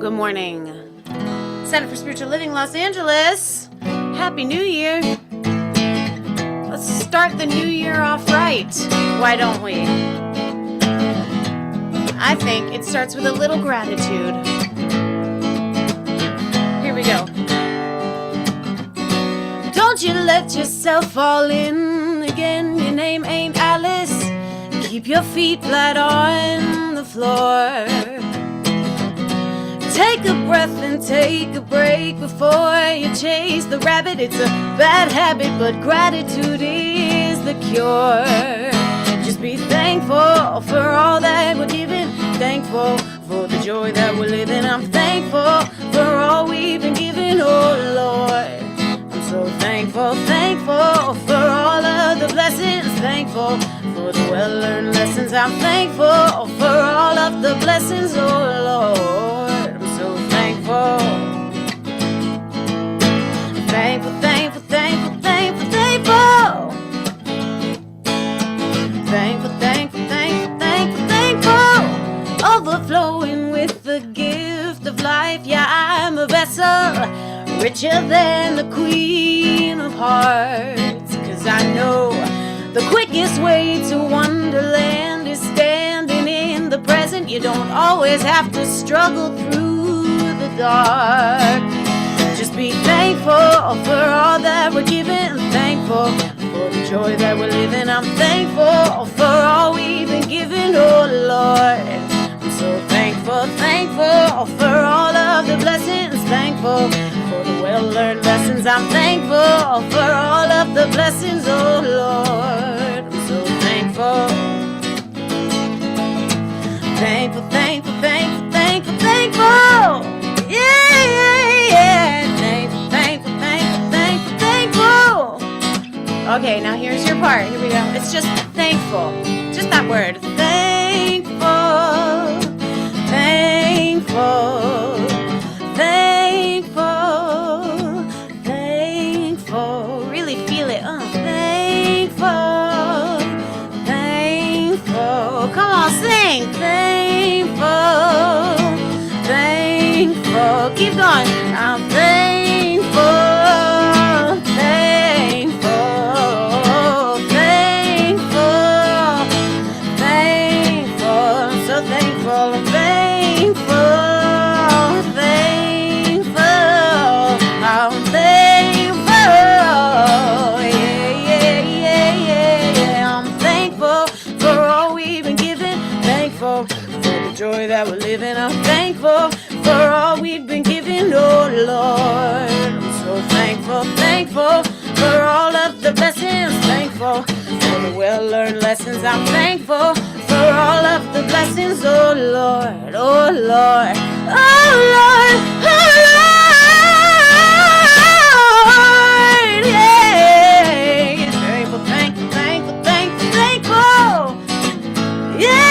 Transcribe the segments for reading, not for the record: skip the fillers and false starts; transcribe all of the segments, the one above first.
Good morning. Center for Spiritual Living, Los Angeles. Happy New Year. Let's start the new year off right. Why don't we? I think it starts with a little gratitude. Here we go. Don't you let yourself fall in again. Your name ain't Alice. Keep your feet flat on the floor. Take a breath and take a break before you chase the rabbit. It's a bad habit, but gratitude is the cure. Just be thankful for all that we're given. Thankful for the joy that we're living. I'm thankful for all we've been given, oh Lord. I'm so thankful, thankful for all of the blessings. Thankful for the well-learned lessons. I'm thankful for all of the blessings, oh Lord. So thankful, thankful, thankful, thankful, thankful, thankful, thankful, thankful, thankful, thankful, thankful, overflowing with the gift of life. Yeah, I'm a vessel richer than the Queen of Hearts, 'cause I know the quickest way to Wonderland is standing in the present. You don't always have to struggle through the dark. Just be thankful for all that we're given. Thankful for the joy that we're living. I'm thankful for all we've been given, oh Lord. I'm so thankful, thankful for all of the blessings. Thankful for the well-learned lessons. I'm thankful for all of the blessings, oh Lord. I'm so thankful. Thankful, thankful, thankful, thankful, thankful. Yeah, yeah, yeah. Thankful, thankful, thankful, thankful, thankful. Okay, now here's your part. Here we go. It's just thankful. Just that word. Thankful, thankful, thankful, thankful. Really feel it. Thankful, thankful. Come on, sing. Thankful. Thankful. Keep going. I'm thankful, thankful, thankful, thankful. I'm so thankful. I'm thankful, thankful. I'm thankful. Yeah, yeah, yeah, yeah, yeah. I'm thankful for all we've been given. Thankful for the joy that we're living. I'm thankful for all we've been given, oh Lord. I'm so thankful, thankful for all of the blessings. Thankful for the well-learned lessons. I'm thankful for all of the blessings, oh Lord, oh Lord, oh Lord, oh Lord. Yeah. Thankful, thankful, thankful, thankful, thankful. Yeah.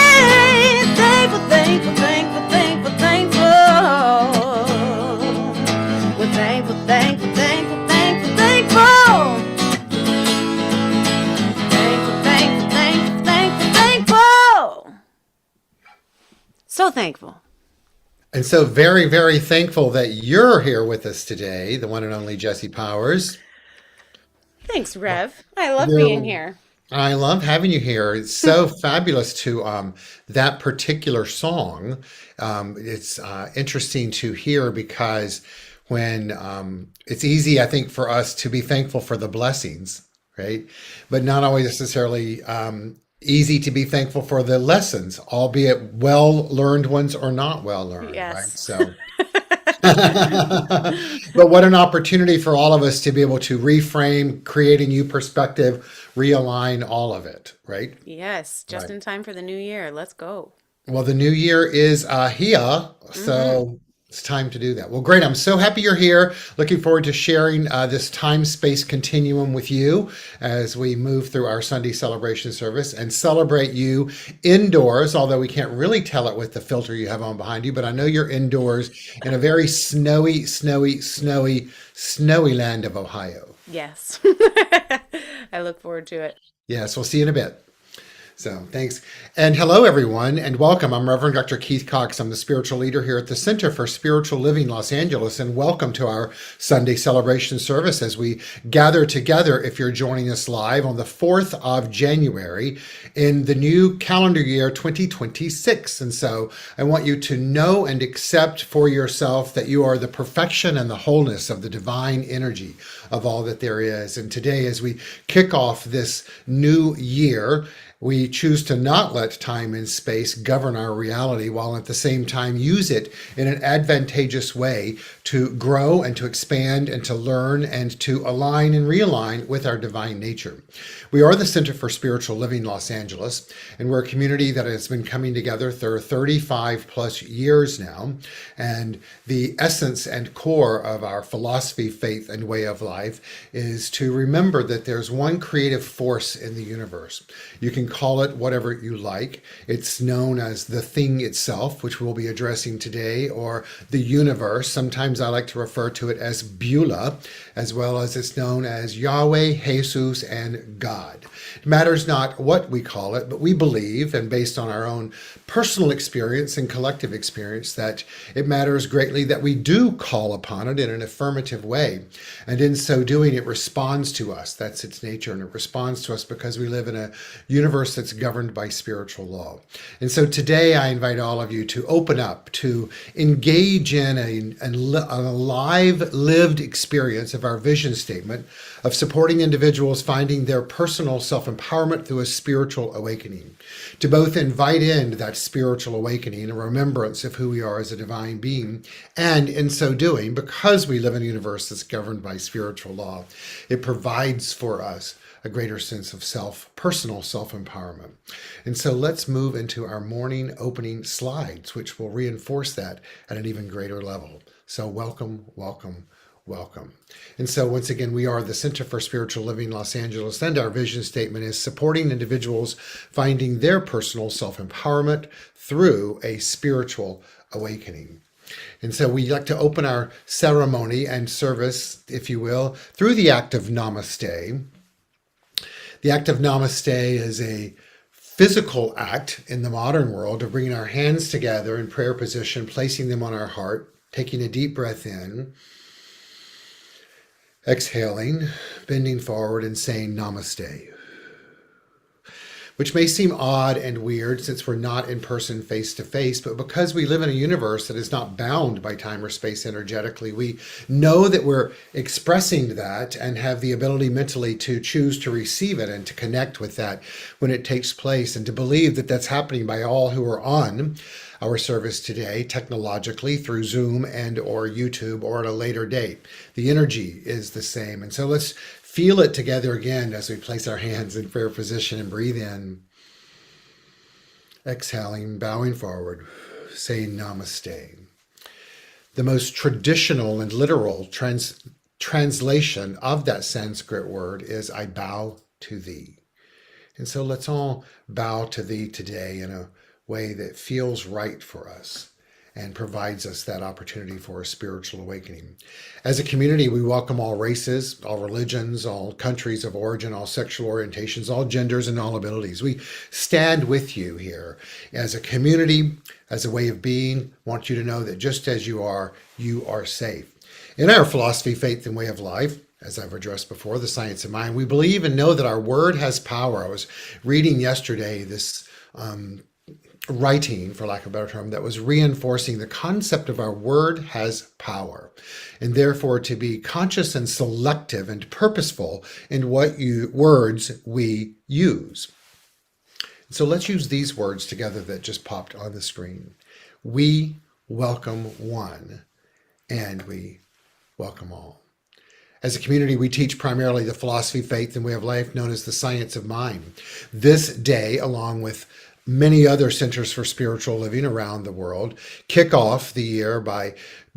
Thankful, thankful, thankful, thankful, thankful. We're thankful, thankful, thankful, thankful, thankful. Thankful, thankful, thankful, thankful, thankful. So thankful. And so very, very thankful that you're here with us today, the one and only Jesse Powers. Thanks, Rev. I love You're- being here. I love having you here. It's so fabulous to that particular song. It's interesting to hear because when it's easy, I think, for us to be thankful for the blessings, right? But not always necessarily easy to be thankful for the lessons, albeit well-learned ones or not well-learned, Yes. right? So. But what an opportunity for all of us to be able to reframe, create a new perspective, realign all of it, right? Yes, just Right. in time for the new year. Let's go. Well, the new year is here, so it's time to do that. Well, great. I'm so happy you're here. Looking forward to sharing this time-space continuum with you as we move through our Sunday celebration service and celebrate you indoors, although we can't really tell it with the filter you have on behind you, but I know you're indoors in a very snowy, snowy, snowy, snowy land of Ohio. Yes. I look forward to it. Yes, we'll see you in a bit. So thanks. And hello, everyone, and welcome. I'm Reverend Dr. Keith Cox. I'm the spiritual leader here at the Center for Spiritual Living, Los Angeles, and welcome to our Sunday celebration service as we gather together, if you're joining us live, on the 4th of January in the new calendar year 2026. And so I want you to know and accept for yourself that you are the perfection and the wholeness of the divine energy of all that there is. And today, as we kick off this new year, we choose to not let time and space govern our reality, while at the same time use it in an advantageous way to grow and to expand and to learn and to align and realign with our divine nature. We are the Center for Spiritual Living Los Angeles, and we're a community that has been coming together for 35 plus years now. And the essence and core of our philosophy, faith, and way of life is to remember that there's one creative force in the universe. You can call it whatever you like. It's known as the thing itself, which we'll be addressing today, or the universe. Sometimes I like to refer to it as Beulah, as well as it's known as Yahweh, Jesus, and God. It matters not what we call it, but we believe, and based on our own personal experience and collective experience, that it matters greatly that we do call upon it in an affirmative way. And in so doing, it responds to us. That's its nature, and it responds to us because we live in a universe that's governed by spiritual law. And so today I invite all of you to open up, to engage in a live, lived experience of our vision statement of supporting individuals finding their personal self-empowerment through a spiritual awakening, to both invite in that spiritual awakening, a remembrance of who we are as a divine being, and in so doing, because we live in a universe that's governed by spiritual law, it provides for us a greater sense of personal self-empowerment. And so let's move into our morning opening slides, which will reinforce that at an even greater level. So welcome, welcome, welcome. And so once again, we are the Center for Spiritual Living Los Angeles, and our vision statement is supporting individuals finding their personal self-empowerment through a spiritual awakening. And so we like to open our ceremony and service, if you will, through the act of namaste. The act of namaste is a physical act in the modern world of bringing our hands together in prayer position, placing them on our heart, taking a deep breath in, exhaling, bending forward, and saying namaste, which may seem odd and weird since we're not in person face to face, but because we live in a universe that is not bound by time or space energetically, we know that we're expressing that and have the ability mentally to choose to receive it and to connect with that when it takes place, and to believe that that's happening by all who are on our service today, technologically through Zoom and or YouTube or at a later date. The energy is the same. And so let's feel it together again as we place our hands in prayer position and breathe in, exhaling, bowing forward, saying namaste. The most traditional and literal translation of that Sanskrit word is I bow to thee. And so let's all bow to thee today in a way that feels right for us and provides us that opportunity for a spiritual awakening. As a community, we welcome all races, all religions, all countries of origin, all sexual orientations, all genders, and all abilities. We stand with you here as a community, as a way of being. Want you to know that just as you are safe. In our philosophy, faith, and way of life, as I've addressed before, the science of mind, we believe and know that our word has power. I was reading yesterday this writing, for lack of a better term, that was reinforcing the concept of our word has power, and therefore to be conscious and selective and purposeful in what words we use. So let's use these words together that just popped on the screen. We welcome one, and we welcome all. As a community, we teach primarily the philosophy, faith, and way of life known as the science of mind. This day, along with many other centers for spiritual living around the world, kick off the year by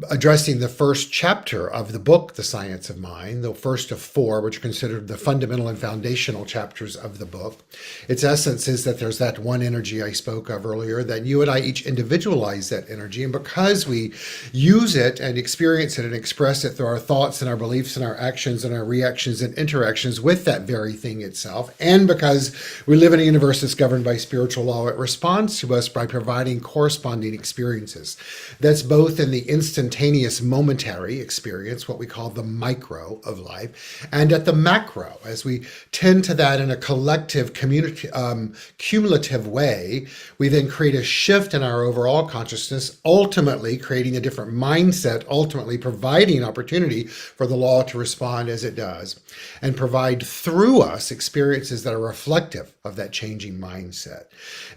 addressing the first chapter of the book, The Science of Mind, the first of 4, which are considered the fundamental and foundational chapters of the book. Its essence is that there's that one energy I spoke of earlier, that you and I each individualize that energy. And because we use it and experience it and express it through our thoughts and our beliefs and our actions and our reactions and interactions with that very thing itself, and because we live in a universe that's governed by spiritual law, it responds to us by providing corresponding experiences. That's both in the instantaneous momentary experience, what we call the micro of life, and at the macro, as we tend to that in a collective cumulative way, we then create a shift in our overall consciousness, ultimately creating a different mindset, ultimately providing opportunity for the law to respond as it does, and provide through us experiences that are reflective of that changing mindset.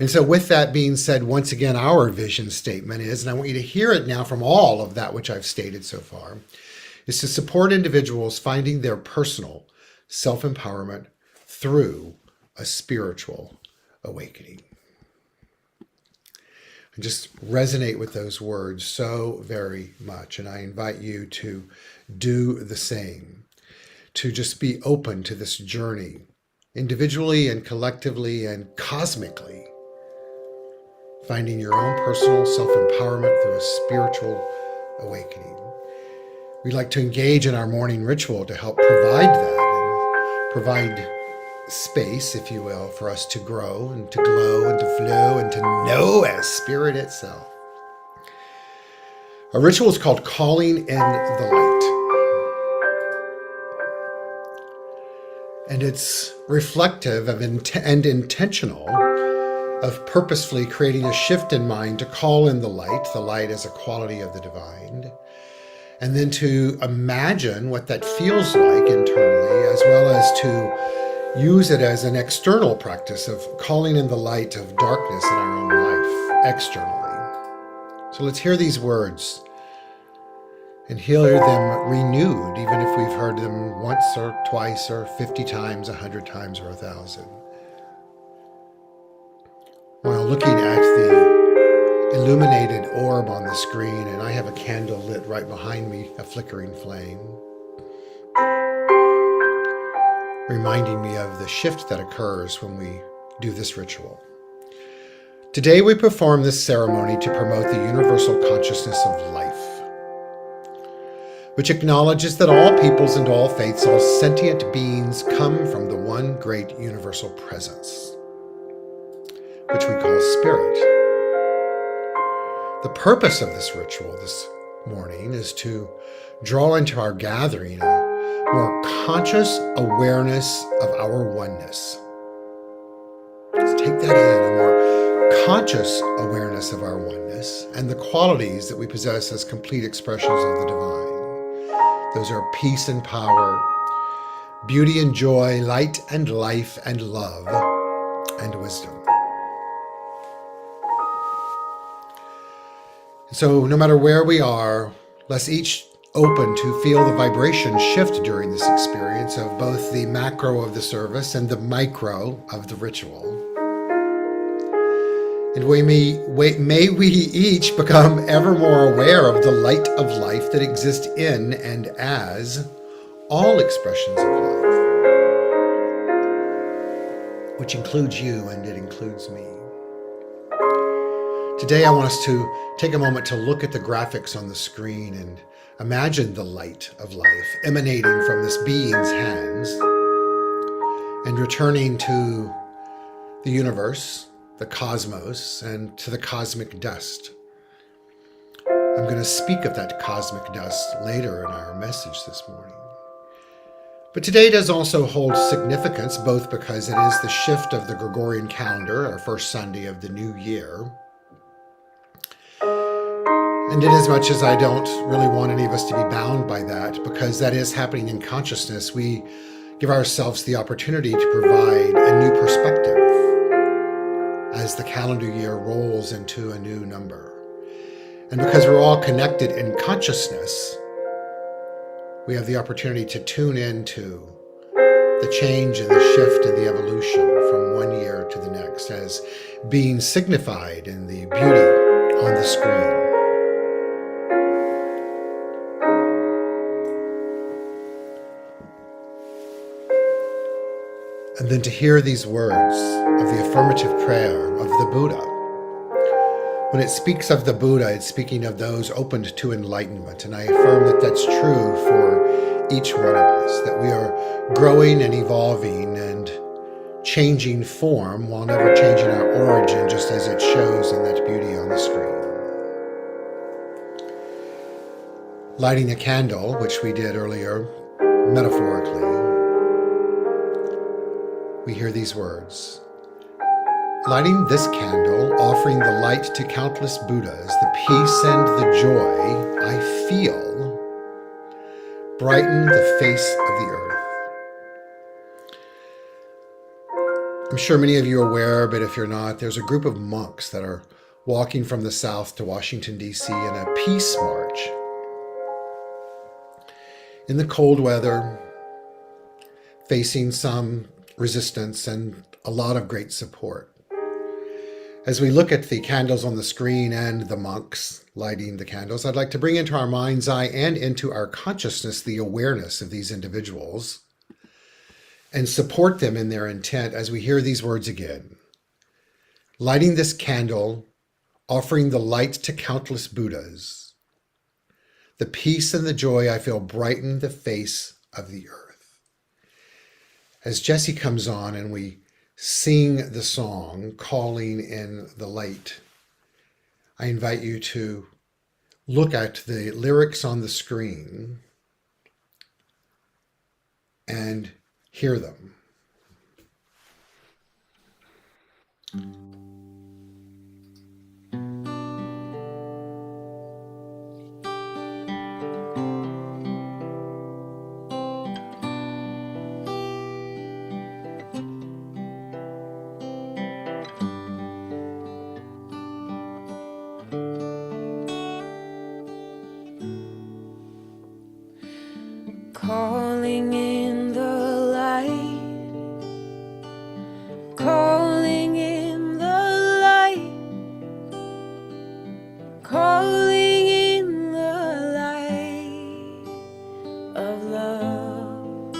And so with that being said, once again, our vision statement is, and I want you to hear it now from all of that which I've stated so far, is to support individuals finding their personal self-empowerment through a spiritual awakening. And just resonate with those words so very much. And I invite you to do the same, to just be open to this journey, individually and collectively and cosmically, finding your own personal self-empowerment through a spiritual awakening. We'd like to engage in our morning ritual to help provide that and provide space, if you will, for us to grow and to glow and to flow and to know as spirit itself. Our ritual is called Calling in the Light. And it's reflective of and intentional of purposefully creating a shift in mind to call in the light as a quality of the divine, and then to imagine what that feels like internally, as well as to use it as an external practice of calling in the light of darkness in our own life externally. So let's hear these words and hear them renewed, even if we've heard them once or twice or 50 times, 100 times, or 1,000. While looking at the illuminated orb on the screen, and I have a candle lit right behind me, a flickering flame, reminding me of the shift that occurs when we do this ritual. Today we perform this ceremony to promote the universal consciousness of life, which acknowledges that all peoples and all faiths, all sentient beings come from the one great universal presence, which we call spirit. The purpose of this ritual this morning is to draw into our gathering a more conscious awareness of our oneness. Let's take that in, a more conscious awareness of our oneness and the qualities that we possess as complete expressions of the divine. Those are peace and power, beauty and joy, light and life and love and wisdom. So no matter where we are, let's each open to feel the vibration shift during this experience of both the macro of the service and the micro of the ritual. And may we each become ever more aware of the light of life that exists in and as all expressions of life, which includes you and it includes me. Today I want us to take a moment to look at the graphics on the screen and imagine the light of life emanating from this being's hands and returning to the universe, the cosmos, and to the cosmic dust. I'm going to speak of that cosmic dust later in our message this morning. But today does also hold significance, both because it is the shift of the Gregorian calendar, our first Sunday of the new year, and inasmuch as I don't really want any of us to be bound by that, because that is happening in consciousness, we give ourselves the opportunity to provide a new perspective as the calendar year rolls into a new number. And because we're all connected in consciousness, we have the opportunity to tune into the change and the shift and the evolution from one year to the next as being signified in the beauty on the screen. And then to hear these words of the affirmative prayer of the Buddha. When it speaks of the Buddha, it's speaking of those opened to enlightenment. And I affirm that that's true for each one of us, that we are growing and evolving and changing form while never changing our origin, just as it shows in that beauty on the screen. Lighting a candle, which we did earlier, metaphorically, we hear these words. Lighting this candle, offering the light to countless Buddhas, the peace and the joy I feel brighten the face of the earth. I'm sure many of you are aware, but if you're not, there's a group of monks that are walking from the south to Washington, D.C. in a peace march. In the cold weather, facing some resistance and a lot of great support. As we look at the candles on the screen and the monks lighting the candles, I'd like to bring into our mind's eye and into our consciousness the awareness of these individuals and support them in their intent as we hear these words again. Lighting this candle, offering the light to countless Buddhas, the peace and the joy I feel brighten the face of the earth. As Jesse comes on and we sing the song, Calling in the Light, I invite you to look at the lyrics on the screen and hear them. Calling in the light, calling in the light, calling in the light of love,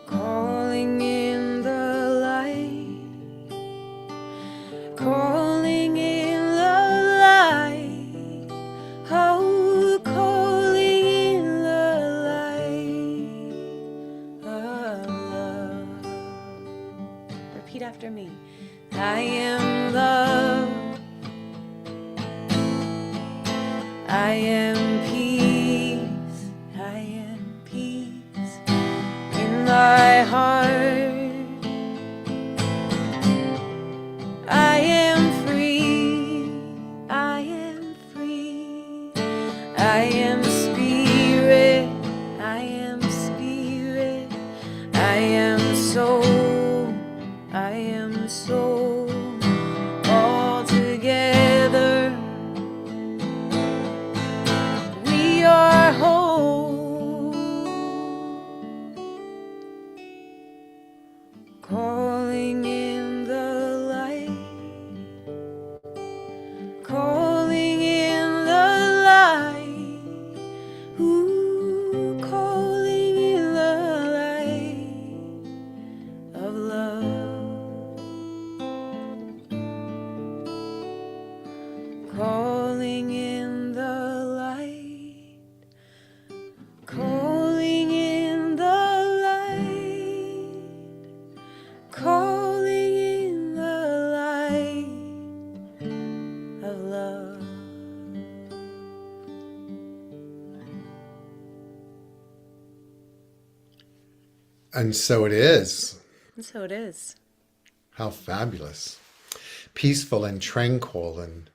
calling in the light, calling in the light, oh. Repeat after me. I am love. I am peace. I am peace in my heart. I am free. I am free. I am spirit. I am spirit. I am soul. I am soul, all together we are whole. Calling in the light, calling in the light, ooh, calling in the light of love. Calling in the light, calling in the light, calling in the light of love. And so it is. And so it is. How fabulous. Peaceful and tranquil. And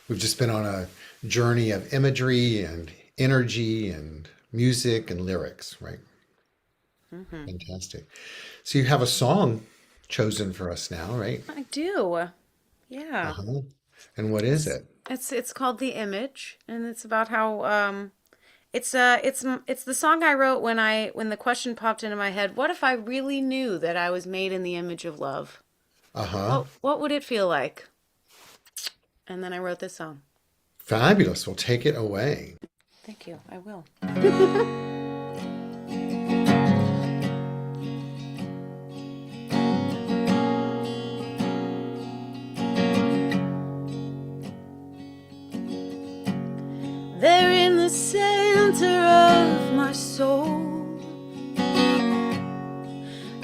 we've just been on a journey of imagery and energy and music and lyrics, right? Mm-hmm. Fantastic. So you have a song chosen for us now, right? I do. Yeah. Uh-huh. And what is it? It's called The Image, and it's about how it's the song I wrote when the question popped into my head, what if I really knew that I was made in the image of love? Uh-huh. What would it feel like? And then I wrote this song. Fabulous. Well, take it away. Thank you. I will.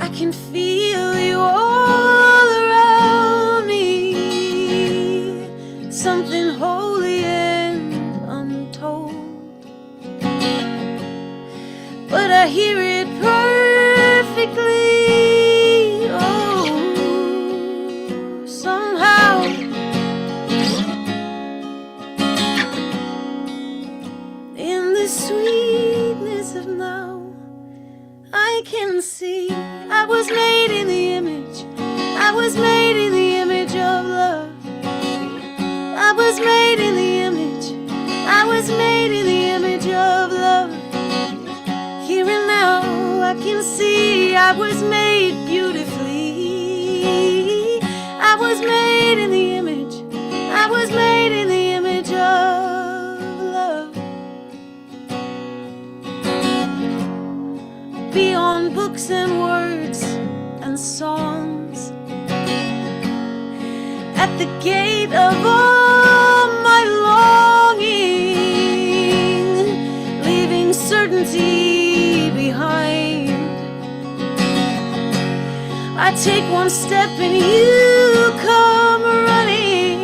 I can feel you all around me. Something holy and untold. But I hear it perfectly. Oh, somehow. In the sweetness of now, I can see I was made in the image. I was made in the image of love. I was made in the image. I was made in the image of love. Here and now I can see I was made beautifully. I was made in the image. I was made in the image of love. Beyond books and words and songs, at the gate of all my longing, leaving certainty behind. I take one step and you come running.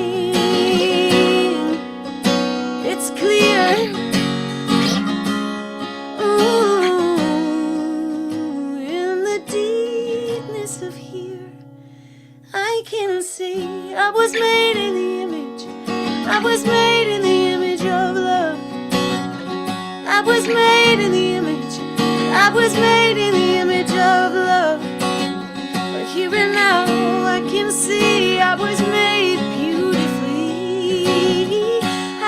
It's clear. Ooh, in the deepness of here, I can see I was made in the image. I was made in the image of love. I was made in the image. I was made in the image of love. But here and now I can see I was made beautifully.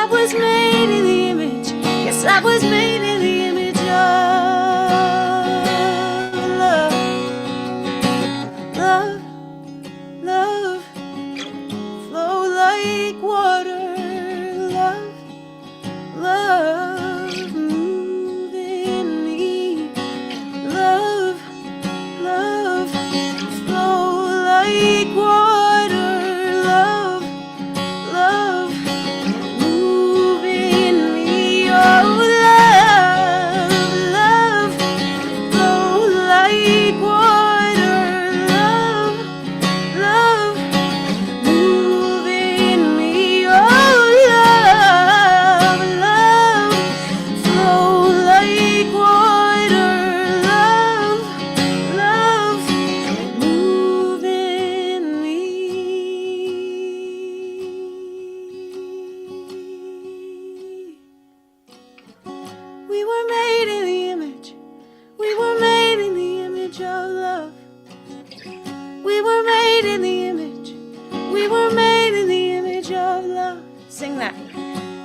I was made in the image. Yes, I was made in the image of love. Love, love, flow like water. Love, love, move in me. Love, love, flow like water. Love, love, move in me. Oh, love, love, flow like water. Love, love, move in me. Oh, love, love, flow like water. Love, love, move in me. We were made in the image. We were made in the image of love. We were made in the image. We were made in the image of love. Sing that.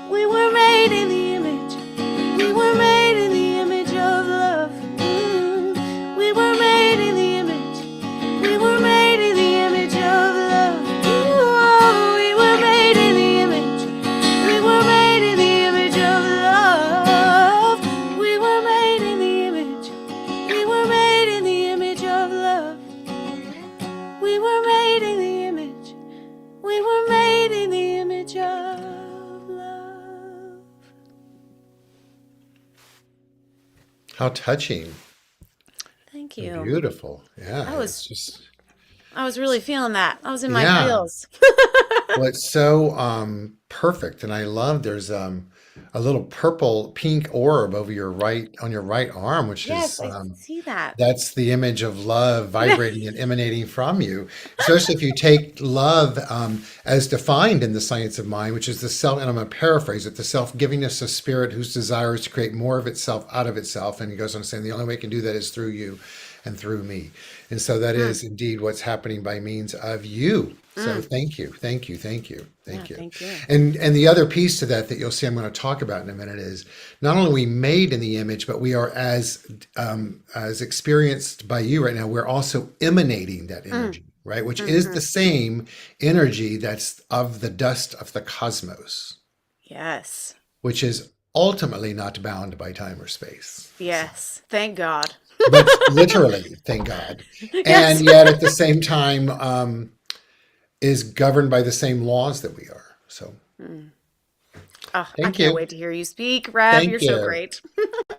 We were made in the image. We were made in the image of love. We were made in the image. We were made in the image of love. Ooh, we were made in the image. We were made in the image of love. We were made in the image. We were made in the image of love. We were made in the image. We were made in the image of love. How touching. Thank you. Beautiful. Yeah. I was- It's just, I was really feeling that. I was in my Yeah. feels. well, it's so perfect. And I love there's a little purple pink orb over on your right arm, which Yes, is I see that. that's the image of love vibrating and emanating from you. Especially if you take love as defined in the science of mind, which is the self, and I'm going to paraphrase it, the self-givingness of spirit whose desire is to create more of itself out of itself. And he goes on saying the only way it can do that is through you and through me. And so that is indeed what's happening by means of you. So thank you, thank you, thank you, thank Yeah, you. thank you. And the other piece to that you'll see I'm going to talk about in a minute is not only are we made in the image, but we are as experienced by you right now. We're also emanating that energy, right? Which is the same energy that's of the dust of the cosmos, Yes. which is ultimately not bound by time or space. Yes. Thank God. But literally, thank God. Yes. And yet at the same time is governed by the same laws that we are. So Oh, I Thank can't you. wait to hear you speak, Rab. You're Thank so you. great.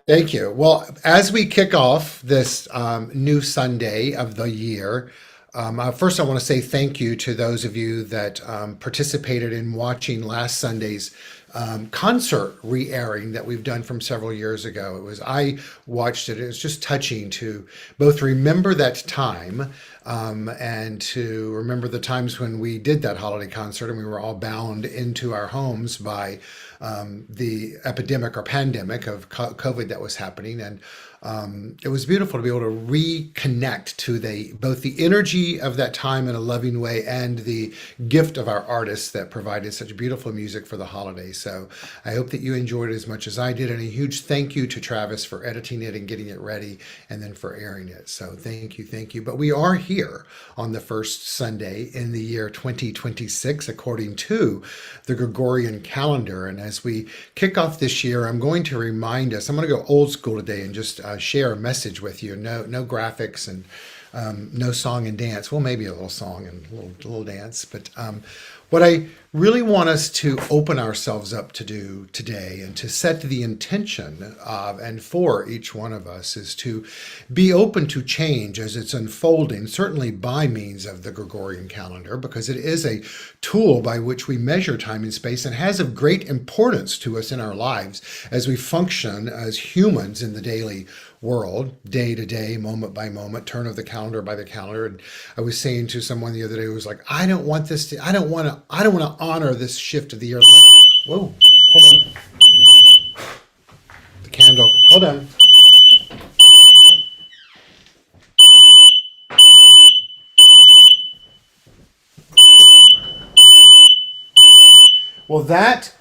Thank you. Well, as we kick off this new Sunday of the year, first I want to say thank you to those of you that participated in watching last Sunday's concert re-airing that we've done from several years ago. I watched it. It was just touching to both remember that time and to remember the times when we did that holiday concert and we were all bound into our homes by the epidemic or pandemic of COVID that was happening. And it was beautiful to be able to reconnect to the both the energy of that time in a loving way and the gift of our artists that provided such beautiful music for the holidays. So I hope that you enjoyed it as much as I did, and a huge thank you to Travis for editing it and getting it ready and then for airing it. So thank you, thank you. But we are here on the first Sunday in the year 2026 according to the Gregorian calendar. And as we kick off this year, I'm going to remind us, I'm going to go old school today and just share a message with you. No graphics and no song and dance. Well, maybe a little song and a little dance. But what I really want us to open ourselves up to do today and to set the intention of and for each one of us is to be open to change as it's unfolding, certainly by means of the Gregorian calendar, because it is a tool by which we measure time and space and has of great importance to us in our lives as we function as humans in the daily world, day to day, moment by moment, turn of the calendar by the calendar. And I was saying to someone the other day who was like, I don't want to honor this shift of the year. I'm like, whoa, hold on. The candle, hold on. Well, that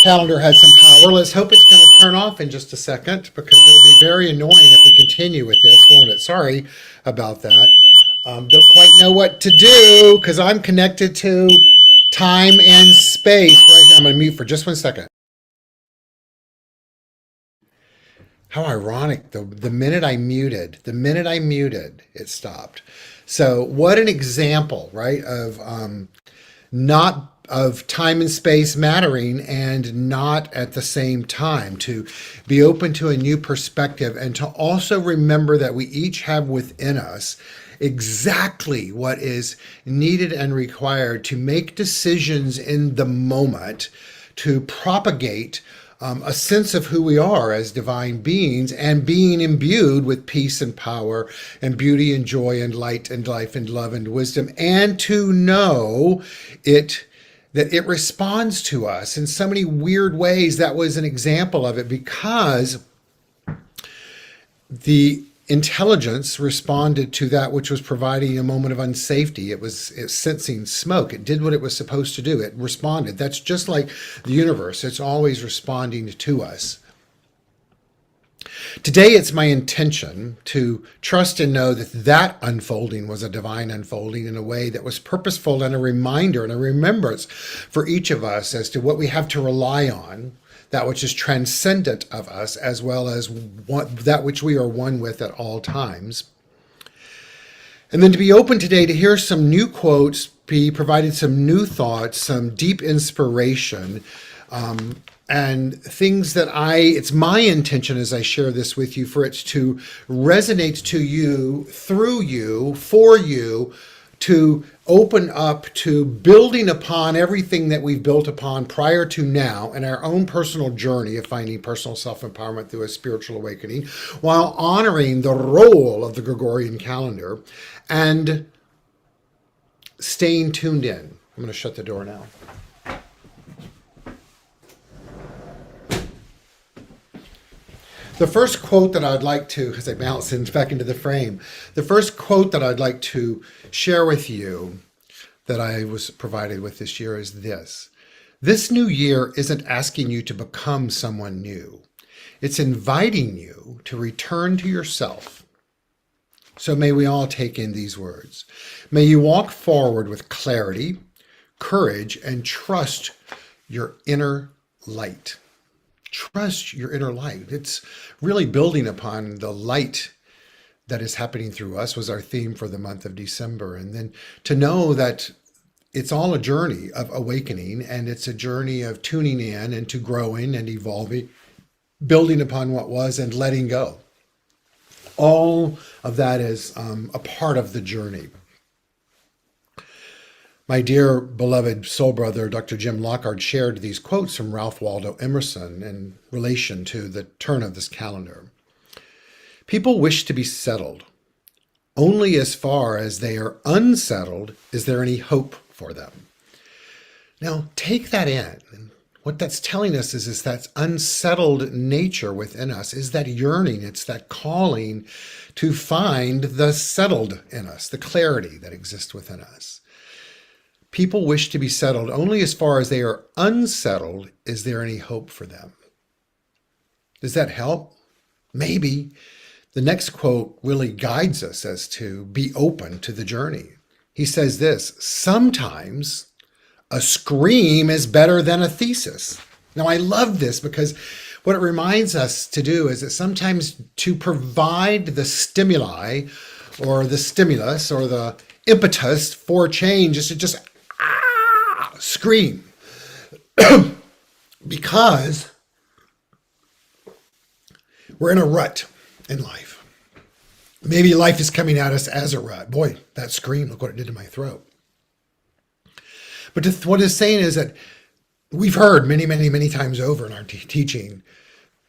calendar has some power. Let's hope it's going to turn off in just a second because it'll be very annoying if we continue with this, won't it? Sorry about that. Don't quite know what to do because I'm connected to time and space right here. I'm going to mute for just 1 second. How ironic, the minute I muted, it stopped. So what an example, right, of not of time and space mattering and not at the same time to be open to a new perspective and to also remember that we each have within us exactly what is needed and required to make decisions in the moment to propagate a sense of who we are as divine beings and being imbued with peace and power and beauty and joy and light and life and love and wisdom, and to know it that it responds to us in so many weird ways. That was an example of it because the intelligence responded to that which was providing a moment of unsafety. It was sensing smoke. It did what it was supposed to do. It responded. That's just like the universe. It's always responding to us. Today, it's my intention to trust and know that that unfolding was a divine unfolding in a way that was purposeful and a reminder and a remembrance for each of us as to what we have to rely on, that which is transcendent of us, as well as that which we are one with at all times. And then to be open today to hear some new quotes, be provided some new thoughts, some deep inspiration, and things that it's my intention as I share this with you for it to resonate to you, through you, for you, to open up to building upon everything that we've built upon prior to now in our own personal journey of finding personal self-empowerment through a spiritual awakening, while honoring the role of the Gregorian calendar and staying tuned in. I'm going to shut the door now. The first quote that I'd like to, as I bounce back into the frame, the first quote that I'd like to share with you that I was provided with this year is this. This new year isn't asking you to become someone new. It's inviting you to return to yourself. So may we all take in these words. May you walk forward with clarity, courage, and trust your inner light. Trust your inner light. It's really building upon the light that is happening through us was our theme for the month of December. And then to know that it's all a journey of awakening, and it's a journey of tuning in and to growing and evolving, building upon what was and letting go. All of that is a part of the journey. My dear beloved soul brother, Dr. Jim Lockhart, shared these quotes from Ralph Waldo Emerson in relation to the turn of this calendar. People wish to be settled. Only as far as they are unsettled is there any hope for them. Now, take that in. What that's telling us is that unsettled nature within us, is that yearning, it's that calling to find the settled in us, the clarity that exists within us. People wish to be settled only as far as they are unsettled. Is there any hope for them? Does that help? Maybe. The next quote really guides us as to be open to the journey. He says this: sometimes a scream is better than a thesis. Now, I love this because what it reminds us to do is that sometimes to provide the stimuli or the stimulus or the impetus for change is to just scream. Because we're in a rut in life. Maybe life is coming at us as a rut. Boy, that scream, look what it did to my throat. But what it's saying is that we've heard many, many, many times over in our teaching,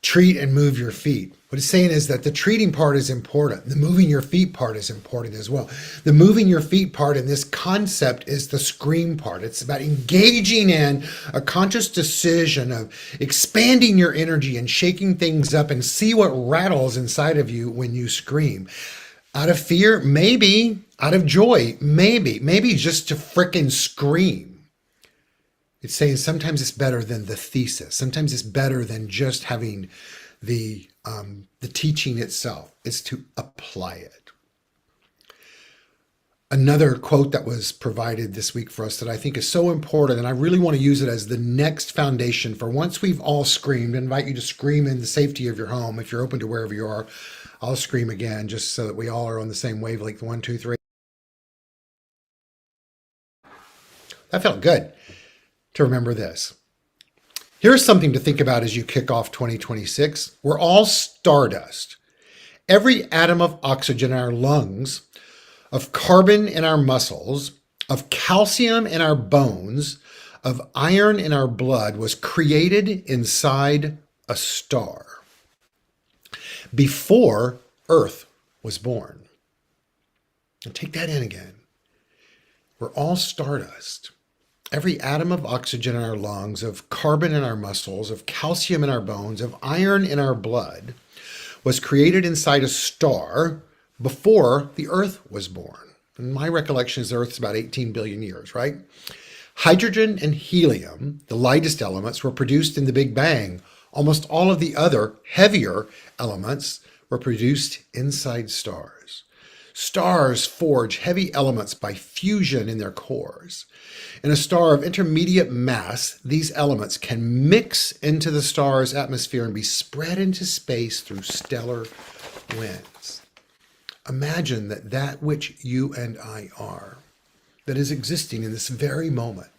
treat and move your feet. What it's saying is that the treating part is important. The moving your feet part is important as well. The moving your feet part in this concept is the scream part. It's about engaging in a conscious decision of expanding your energy and shaking things up and see what rattles inside of you when you scream. Out of fear? Maybe. Out of joy? Maybe. Maybe just to frickin' scream. It's saying sometimes it's better than the thesis. Sometimes it's better than just having the teaching itself. It's to apply it. Another quote that was provided this week for us that I think is so important, and I really want to use it as the next foundation for once we've all screamed. I invite you to scream in the safety of your home. If you're open to wherever you are, I'll scream again just so that we all are on the same wavelength. 1, 2, 3. That felt good to remember this. Here's something to think about as you kick off 2026. We're all stardust. Every atom of oxygen in our lungs, of carbon in our muscles, of calcium in our bones, of iron in our blood was created inside a star before Earth was born. And take that in again. We're all stardust. Every atom of oxygen in our lungs, of carbon in our muscles, of calcium in our bones, of iron in our blood was created inside a star before the Earth was born. And my recollection is the Earth's about 18 billion years, right? Hydrogen and helium, the lightest elements, were produced in the Big Bang. Almost all of the other heavier elements were produced inside stars. Stars forge heavy elements by fusion in their cores. In a star of intermediate mass, these elements can mix into the star's atmosphere and be spread into space through stellar winds. Imagine that which you and I are, that is existing in this very moment,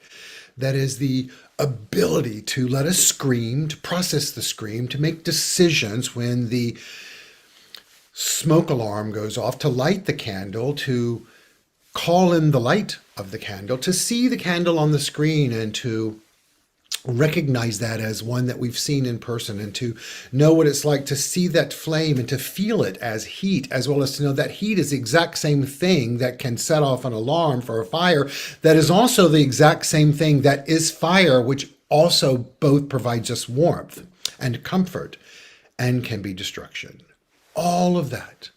that is the ability to let us scream, to process the scream, to make decisions when the smoke alarm goes off, to light the candle, to call in the light of the candle, to see the candle on the screen and to recognize that as one that we've seen in person, and to know what it's like to see that flame and to feel it as heat, as well as to know that heat is the exact same thing that can set off an alarm for a fire, that is also the exact same thing that is fire, which also both provides us warmth and comfort and can be destruction. All of that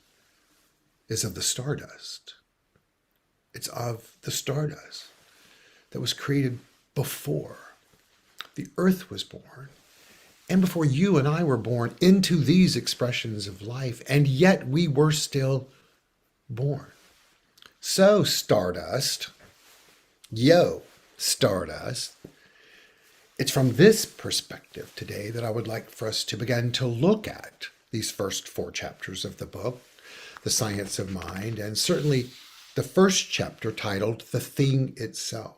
is of the stardust. It's of the stardust that was created before the Earth was born and before you and I were born into these expressions of life, and yet we were still born. So stardust, stardust, it's from this perspective today that I would like for us to begin to look at these first 4 chapters of the book, The Science of Mind, and certainly the first chapter titled The Thing Itself.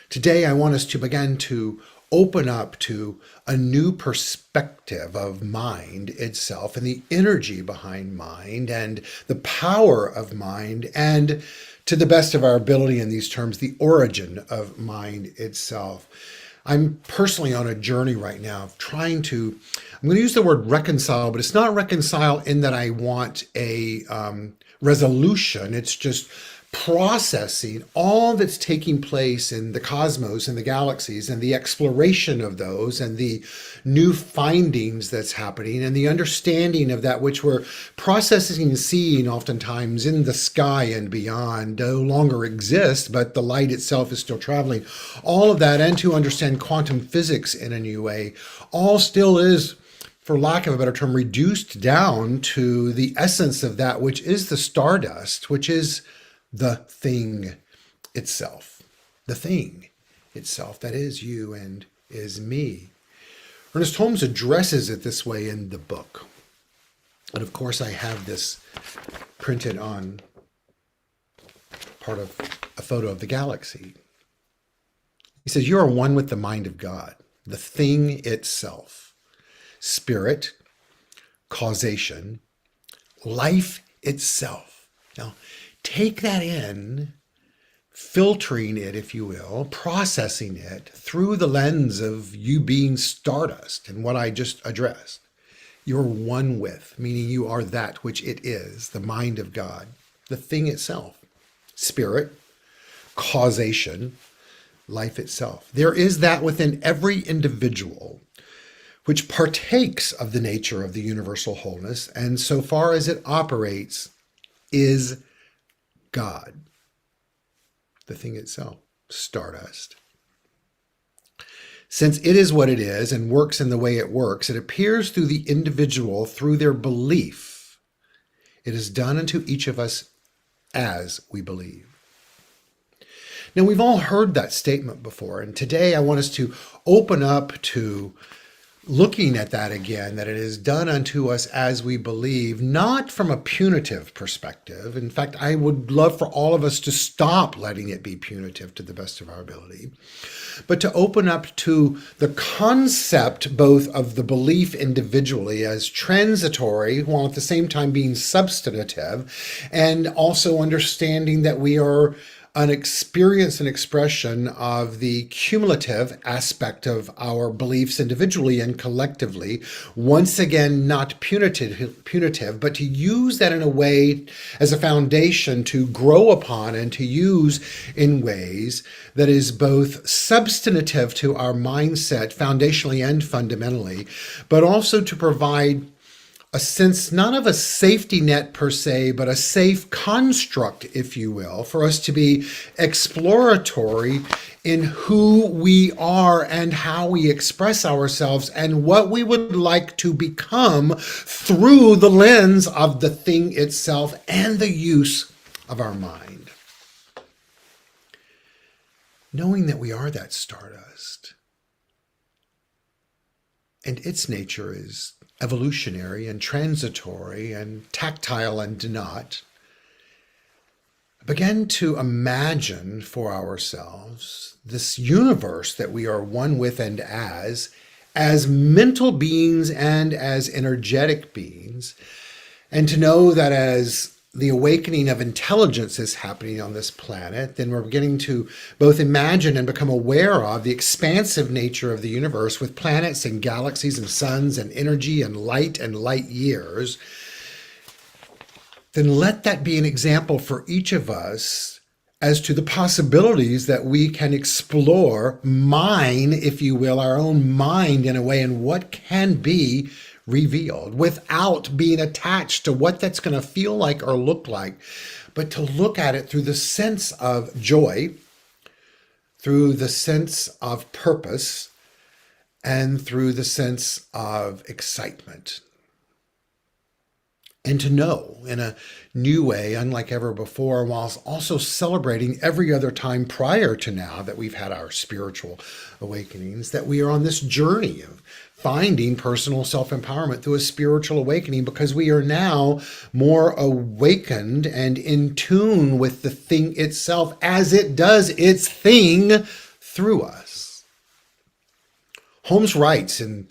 Today, I want us to begin to open up to a new perspective of mind itself and the energy behind mind and the power of mind, and to the best of our ability in these terms, the origin of mind itself. I'm personally on a journey right now of trying to, I'm going to use the word reconcile, but it's not reconcile in that I want a resolution. It's just processing all that's taking place in the cosmos and the galaxies and the exploration of those and the new findings that's happening and the understanding of that which we're processing and seeing oftentimes in the sky and beyond no longer exists, but the light itself is still traveling. All of that, and to understand quantum physics in a new way, all still is, for lack of a better term, reduced down to the essence of that which is the stardust, which is the thing itself. The thing itself, that is you and is me. Ernest Holmes addresses it this way in the book. And of course, I have this printed on part of a photo of the galaxy. He says, you are one with the mind of God, the thing itself, spirit, causation, life itself. Now, take that in, filtering it, if you will, processing it through the lens of you being stardust and what I just addressed. You're one with, meaning you are that which it is, the mind of God, the thing itself, spirit, causation, life itself. There is that within every individual which partakes of the nature of the universal wholeness, and so far as it operates, is God, the thing itself, stardust. Since it is what it is and works in the way it works, it appears through the individual through their belief. It is done unto each of us as we believe. Now, we've all heard that statement before, and today I want us to open up to looking at that again, that it is done unto us as we believe, not from a punitive perspective. In fact, I would love for all of us to stop letting it be punitive to the best of our ability, but to open up to the concept both of the belief individually as transitory, while at the same time being substantive, and also understanding that we are an experience and expression of the cumulative aspect of our beliefs individually and collectively. Once again, not punitive, but to use that in a way as a foundation to grow upon and to use in ways that is both substantive to our mindset foundationally and fundamentally, but also to provide a sense not of a safety net per se, but a safe construct, if you will, for us to be exploratory in who we are and how we express ourselves and what we would like to become through the lens of the thing itself and the use of our mind. Knowing that we are that stardust, and its nature is evolutionary and transitory and tactile and not, begin to imagine for ourselves this universe that we are one with and as mental beings and as energetic beings, and to know that as the awakening of intelligence is happening on this planet, then we're beginning to both imagine and become aware of the expansive nature of the universe with planets and galaxies and suns and energy and light years. Then let that be an example for each of us as to the possibilities that we can explore, mine, if you will, our own mind in a way, and what can be revealed without being attached to what that's going to feel like or look like, but to look at it through the sense of joy, through the sense of purpose, and through the sense of excitement. And to know in a new way, unlike ever before, whilst also celebrating every other time prior to now that we've had our spiritual awakenings, that we are on this journey of finding personal self-empowerment through a spiritual awakening, because we are now more awakened and in tune with the thing itself as it does its thing through us. Holmes writes in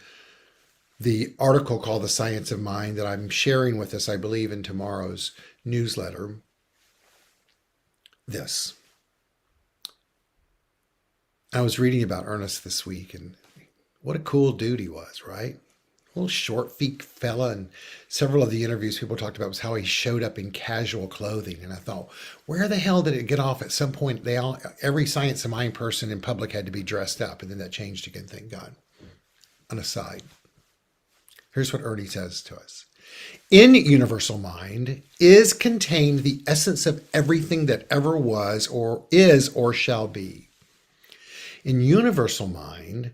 the article called The Science of Mind that I'm sharing with us, I believe, in tomorrow's newsletter, this. I was reading about Ernest this week, and what a cool dude he was, right? A little short, feet fella, and several of the interviews people talked about was how he showed up in casual clothing. And I thought, where the hell did it get off? At some point, every Science of Mind person in public had to be dressed up, and then that changed again, thank God. On a side, here's what Ernie says to us. In universal mind is contained the essence of everything that ever was or is or shall be. In universal mind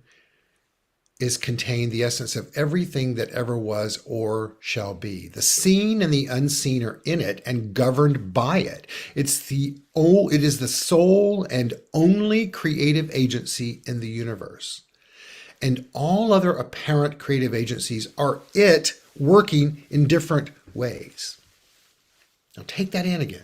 is contained the essence of everything that ever was or shall be. The seen and the unseen are in it and governed by it. It is the sole and only creative agency in the universe. And all other apparent creative agencies are it working in different ways. Now take that in again.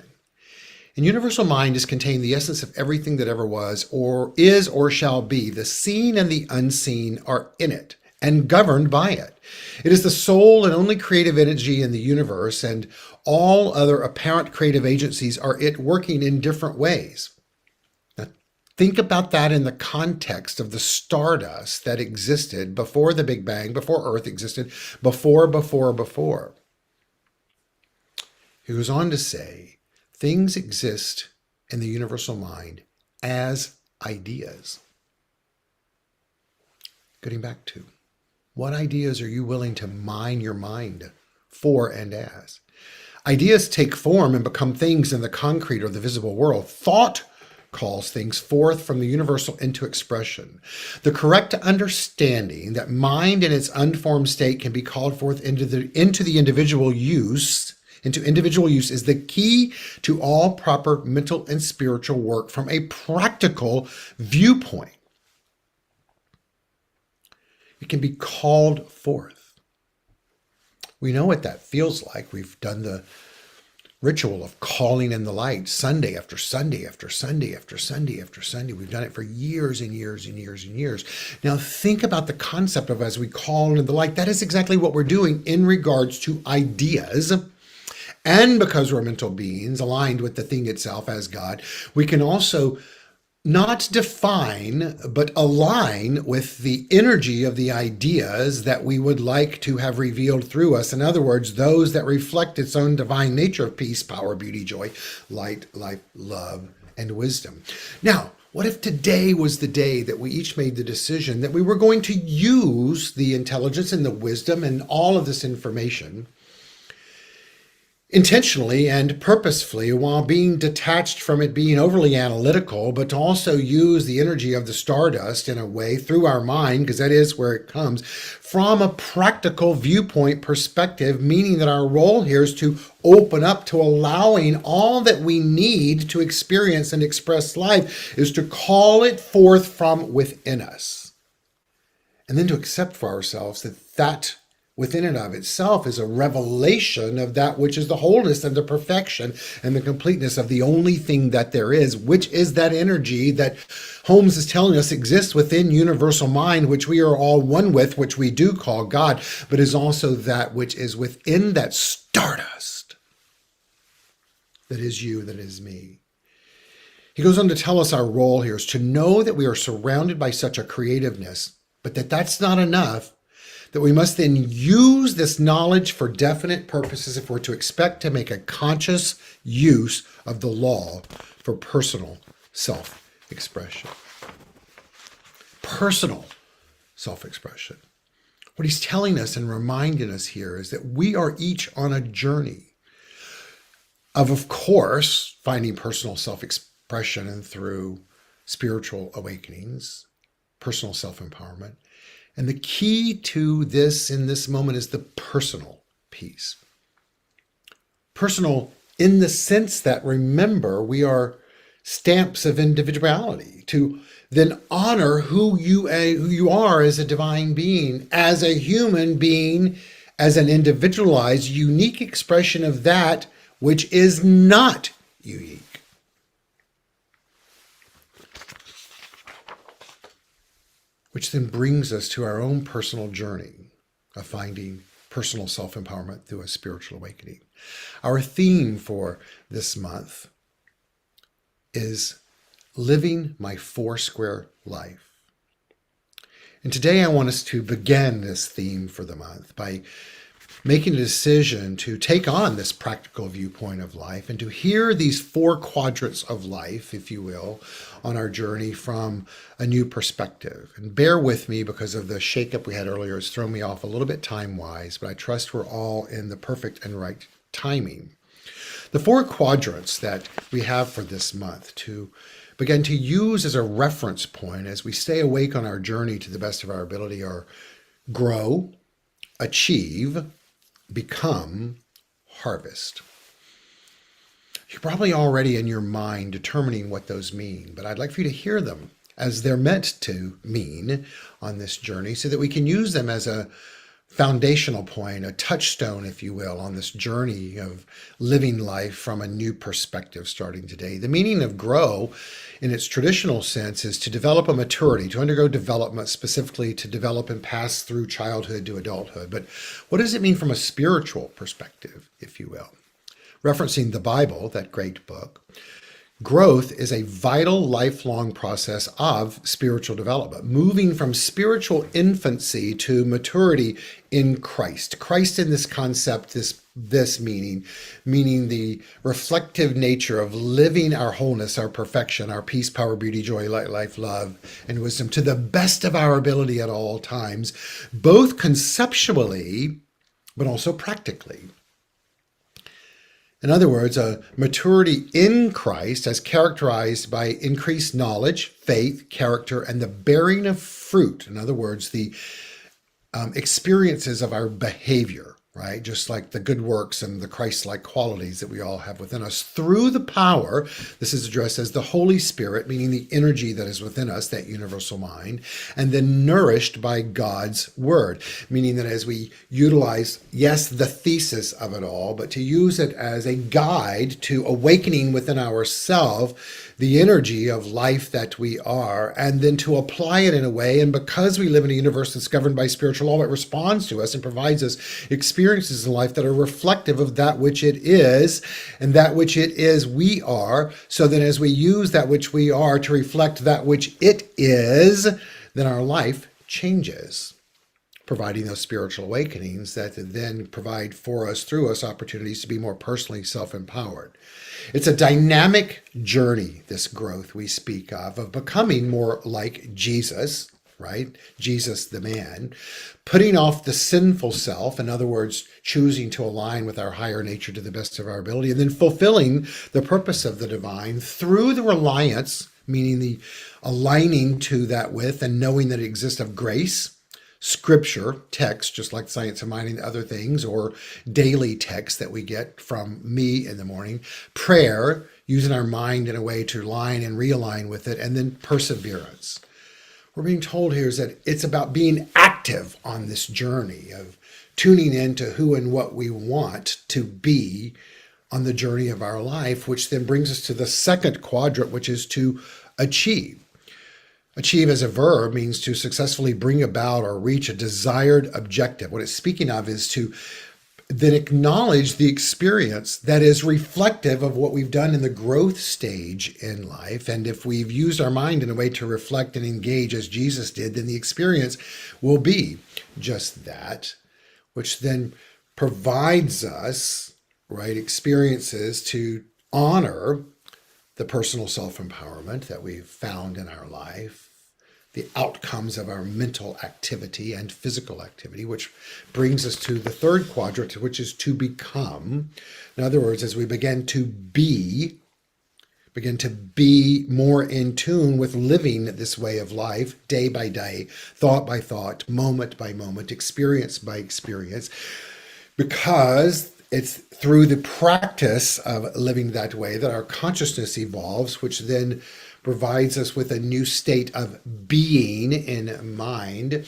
In universal mind is contained the essence of everything that ever was or is or shall be. The seen and the unseen are in it and governed by it. It is the sole and only creative energy in the universe, and all other apparent creative agencies are it working in different ways. Now, think about that in the context of the stardust that existed before the Big Bang, before Earth existed, before. He goes on to say, things exist in the universal mind as ideas. Getting back to, what ideas are you willing to mine your mind for and as? Ideas take form and become things in the concrete or the visible world. Thought calls things forth from the universal into expression. The correct understanding that mind in its unformed state can be called forth into the individual use is the key to all proper mental and spiritual work from a practical viewpoint. It can be called forth. We know what that feels like. We've done the ritual of calling in the light Sunday after Sunday after Sunday after Sunday after Sunday. We've done it for years and years and years and years. Now think about the concept of as we call in the light. That is exactly what we're doing in regards to ideas. And because we're mental beings aligned with the thing itself as God, we can also not define, but align with the energy of the ideas that we would like to have revealed through us. In other words, those that reflect its own divine nature of peace, power, beauty, joy, light, life, love, and wisdom. Now, what if today was the day that we each made the decision that we were going to use the intelligence and the wisdom and all of this information intentionally and purposefully, while being detached from it being overly analytical, but to also use the energy of the stardust in a way through our mind, because that is where it comes, from a practical viewpoint perspective, meaning that our role here is to open up to allowing all that we need to experience and express life, is to call it forth from within us. And then to accept for ourselves that within and of itself is a revelation of that which is the wholeness and the perfection and the completeness of the only thing that there is, which is that energy that Holmes is telling us exists within universal mind, which we are all one with, which we do call God, but is also that which is within that stardust that is you, that is me. He goes on to tell us our role here is to know that we are surrounded by such a creativeness, but that's not enough, that we must then use this knowledge for definite purposes if we're to expect to make a conscious use of the law for personal self-expression. Personal self-expression. What he's telling us and reminding us here is that we are each on a journey of course, finding personal self-expression and through spiritual awakenings, personal self-empowerment. And the key to this in this moment is the personal piece. Personal in the sense that, remember, we are stamps of individuality, to then honor who you are as a divine being, as a human being, as an individualized, unique expression of that which is not unique. which then brings us to our own personal journey of finding personal self-empowerment through a spiritual awakening. Our theme for this month is living my Foursquare life. And today I want us to begin this theme for the month by making a decision to take on this practical viewpoint of life and to hear these four quadrants of life, if you will, on our journey from a new perspective. And bear with me because of the shakeup we had earlier. It's thrown me off a little bit time-wise, but I trust we're all in the perfect and right timing. The four quadrants that we have for this month to begin to use as a reference point as we stay awake on our journey to the best of our ability are grow, achieve, become, harvest. You're probably already in your mind determining what those mean, but I'd like for you to hear them as they're meant to mean on this journey so that we can use them as a foundational point, a touchstone, if you will, on this journey of living life from a new perspective starting today. The meaning of grow in its traditional sense is to develop a maturity, to undergo development, specifically to develop and pass through childhood to adulthood. But what does it mean from a spiritual perspective, if you will? Referencing the Bible, that great book, growth is a vital lifelong process of spiritual development, moving from spiritual infancy to maturity in Christ. Christ in this concept, this meaning the reflective nature of living our wholeness, our perfection, our peace, power, beauty, joy, light, life, love, and wisdom to the best of our ability at all times, both conceptually, but also practically. In other words, a maturity in Christ as characterized by increased knowledge, faith, character, and the bearing of fruit. In other words, the experiences of our behavior, right? Just like the good works and the Christ-like qualities that we all have within us through the power. This is addressed as the Holy Spirit, meaning the energy that is within us, that universal mind, and then nourished by God's word, meaning that as we utilize, yes, the thesis of it all, but to use it as a guide to awakening within ourselves the energy of life that we are, and then to apply it in a way. And because we live in a universe that's governed by spiritual law, it responds to us and provides us experiences in life that are reflective of that which it is, and that which it is we are. So that as we use that which we are to reflect that which it is, then our life changes, providing those spiritual awakenings that then provide for us, through us, opportunities to be more personally self-empowered. It's a dynamic journey, this growth we speak of becoming more like Jesus, right? Jesus, the man, putting off the sinful self, in other words, choosing to align with our higher nature to the best of our ability, and then fulfilling the purpose of the divine through the reliance, meaning the aligning to that with and knowing that it exists of grace, scripture, text, just like science of mind and other things, or daily text that we get from me in the morning, prayer, using our mind in a way to align and realign with it, and then perseverance. We're being told here is that it's about being active on this journey of tuning into who and what we want to be on the journey of our life, which then brings us to the second quadrant, which is to achieve. Achieve as a verb means to successfully bring about or reach a desired objective. What it's speaking of is to then acknowledge the experience that is reflective of what we've done in the growth stage in life. And if we've used our mind in a way to reflect and engage as Jesus did, then the experience will be just that, which then provides us, right, experiences to honor the personal self-empowerment that we've found in our life, the outcomes of our mental activity and physical activity, which brings us to the third quadrant, which is to become. In other words, as we begin to be more in tune with living this way of life, day by day, thought by thought, moment by moment, experience by experience, because it's through the practice of living that way that our consciousness evolves, which then provides us with a new state of being in mind.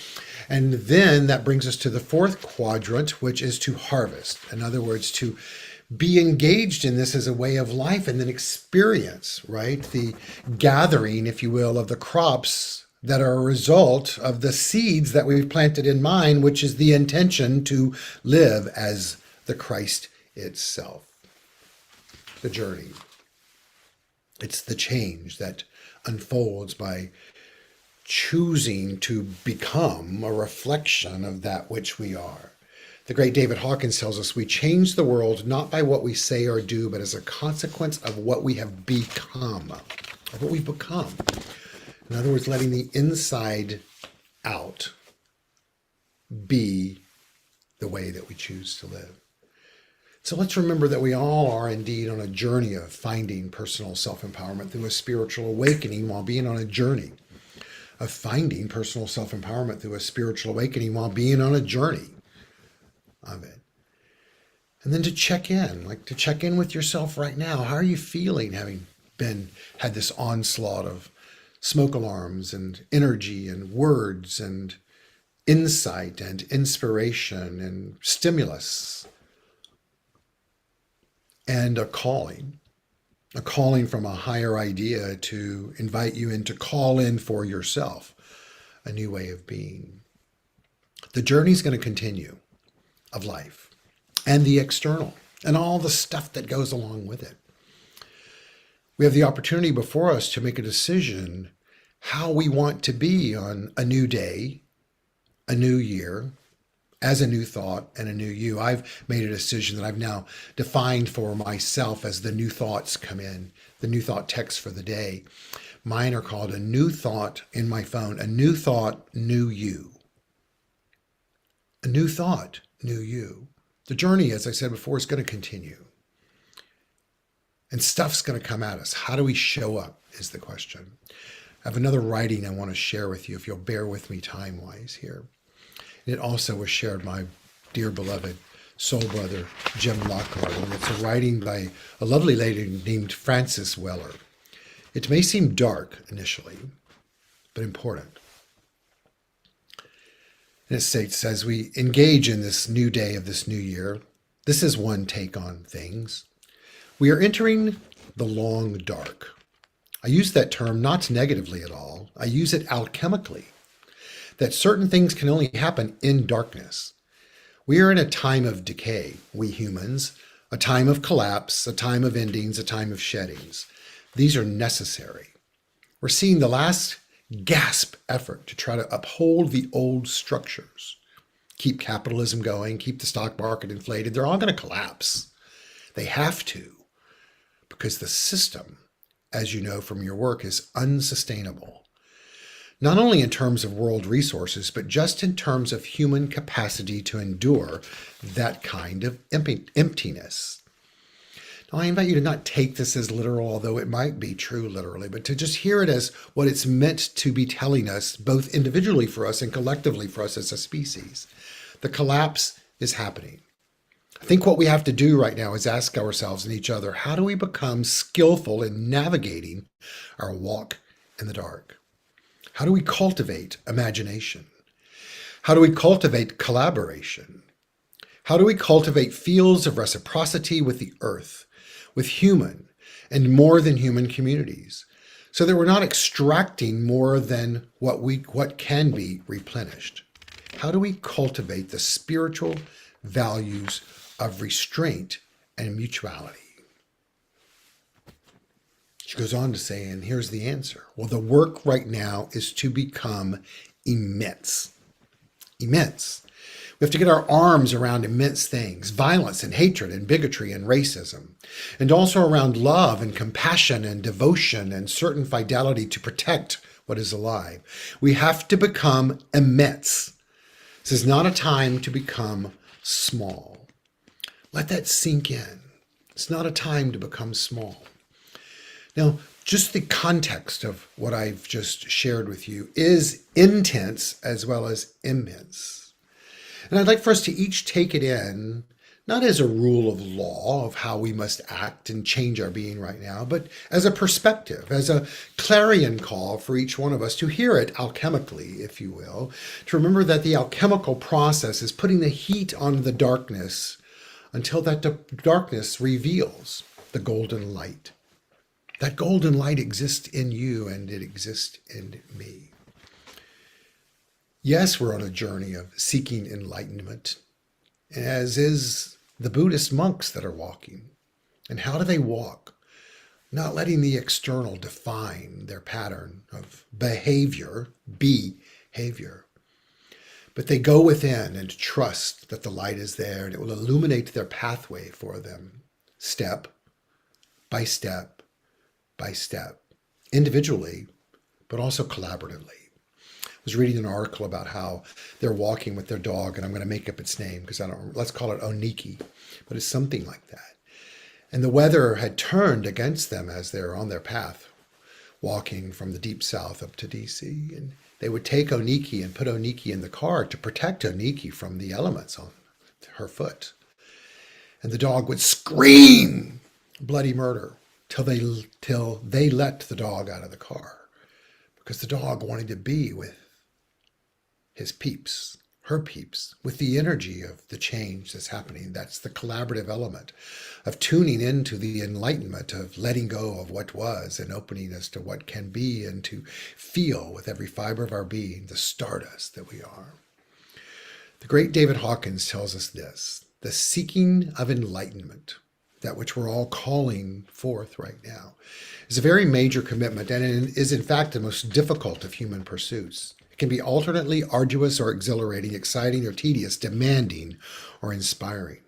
And then that brings us to the fourth quadrant, which is to harvest. In other words, to be engaged in this as a way of life and then experience, right? The gathering, if you will, of the crops that are a result of the seeds that we've planted in mind, which is the intention to live as the Christ itself. The journey. It's the change that unfolds by choosing to become a reflection of that which we are. The great David Hawkins tells us we change the world not by what we say or do, but as a consequence of what we have become, of what we've become. In other words, letting the inside out be the way that we choose to live. So let's remember that we all are indeed on a journey of finding personal self-empowerment through a spiritual awakening while being on a journey of finding personal self-empowerment through a spiritual awakening while being on a journey of it. And then to check in with yourself right now. How are you feeling having had this onslaught of smoke alarms and energy and words and insight and inspiration and stimulus and a calling from a higher idea to invite you in to call in for yourself a new way of being. The journey's going to continue of life and the external and all the stuff that goes along with it. We have the opportunity before us to make a decision how we want to be on a new day, a new year, as a new thought and a new you. I've made a decision that I've now defined for myself as the new thoughts come in, the new thought text for the day. Mine are called a new thought in my phone, a new thought, new you. A new thought, new you. The journey, as I said before, is going to continue. And stuff's going to come at us. How do we show up is the question. I have another writing I want to share with you, if you'll bear with me time-wise here. It also was shared by my dear beloved soul brother, Jim Lockhart, and it's a writing by a lovely lady named Frances Weller. It may seem dark initially, but important. And it states, as we engage in this new day of this new year, this is one take on things. We are entering the long dark. I use that term not negatively at all. I use it alchemically, that certain things can only happen in darkness. We are in a time of decay, we humans, a time of collapse, a time of endings, a time of sheddings. These are necessary. We're seeing the last gasp effort to try to uphold the old structures, keep capitalism going, keep the stock market inflated. They're all going to collapse. They have to, because the system, as you know from your work, is unsustainable. Not only in terms of world resources, but just in terms of human capacity to endure that kind of emptiness. Now, I invite you to not take this as literal, although it might be true literally, but to just hear it as what it's meant to be telling us, both individually for us and collectively for us as a species. The collapse is happening. I think what we have to do right now is ask ourselves and each other, how do we become skillful in navigating our walk in the dark? How do we cultivate imagination? How do we cultivate collaboration? How do we cultivate fields of reciprocity with the earth, with human and more than human communities, so that we're not extracting more than what can be replenished? How do we cultivate the spiritual values of restraint and mutuality? She goes on to say, and here's the answer. Well, the work right now is to become immense. Immense. We have to get our arms around immense things, violence and hatred and bigotry and racism, and also around love and compassion and devotion and certain fidelity to protect what is alive. We have to become immense. This is not a time to become small. Let that sink in. It's not a time to become small. Now, just the context of what I've just shared with you is intense as well as immense. And I'd like for us to each take it in, not as a rule of law of how we must act and change our being right now, but as a perspective, as a clarion call for each one of us to hear it alchemically, if you will, to remember that the alchemical process is putting the heat on the darkness until that darkness reveals the golden light. That golden light exists in you and it exists in me. Yes, we're on a journey of seeking enlightenment, as is the Buddhist monks that are walking. And how do they walk? Not letting the external define their pattern of behavior, but they go within and trust that the light is there and it will illuminate their pathway for them, step by step by step, individually, but also collaboratively. I was reading an article about how they're walking with their dog, and I'm going to make up its name because let's call it Oniki, but it's something like that. And the weather had turned against them as they're on their path, walking from the deep south up to DC. And they would take Oniki and put Oniki in the car to protect Oniki from the elements on her foot. And the dog would scream bloody murder till they let the dog out of the car, because the dog wanted to be with his peeps, her peeps, with the energy of the change that's happening. That's the collaborative element of tuning into the enlightenment, of letting go of what was and opening us to what can be, and to feel with every fiber of our being the stardust that we are. The great David Hawkins tells us this: the seeking of enlightenment, that which we're all calling forth right now, is a very major commitment, and it is in fact the most difficult of human pursuits. It can be alternately arduous or exhilarating, exciting or tedious, demanding or inspiring.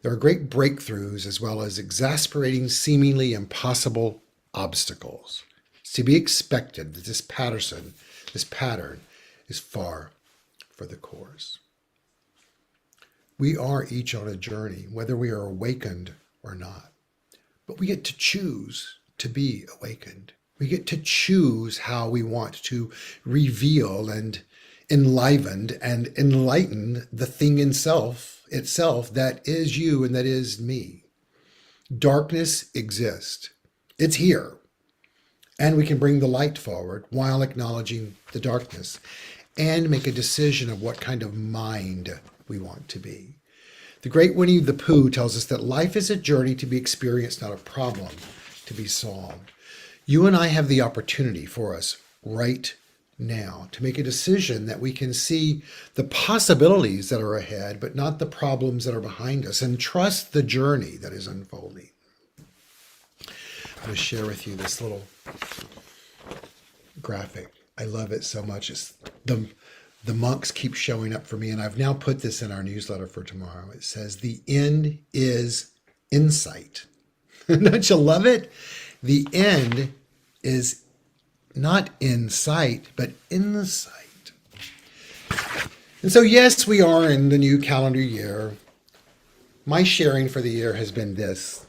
There are great breakthroughs as well as exasperating, seemingly impossible obstacles. It's to be expected that this pattern is far for the course. We are each on a journey, whether we are awakened or not. But we get to choose to be awakened. We get to choose how we want to reveal and enliven and enlighten the thing itself that is you and that is me. Darkness exists. It's here. And we can bring the light forward while acknowledging the darkness and make a decision of what kind of mind we want to be. The great Winnie the Pooh tells us that life is a journey to be experienced, not a problem to be solved. You and I have the opportunity for us right now to make a decision that we can see the possibilities that are ahead, but not the problems that are behind us, and trust the journey that is unfolding. I'm going to share with you this little graphic. I love it so much. It's the monks keep showing up for me, and I've now put this in our newsletter for tomorrow. It says, the end is insight. Don't you love it? The end is not in sight, but in the sight. And so, yes, we are in the new calendar year. My sharing for the year has been this: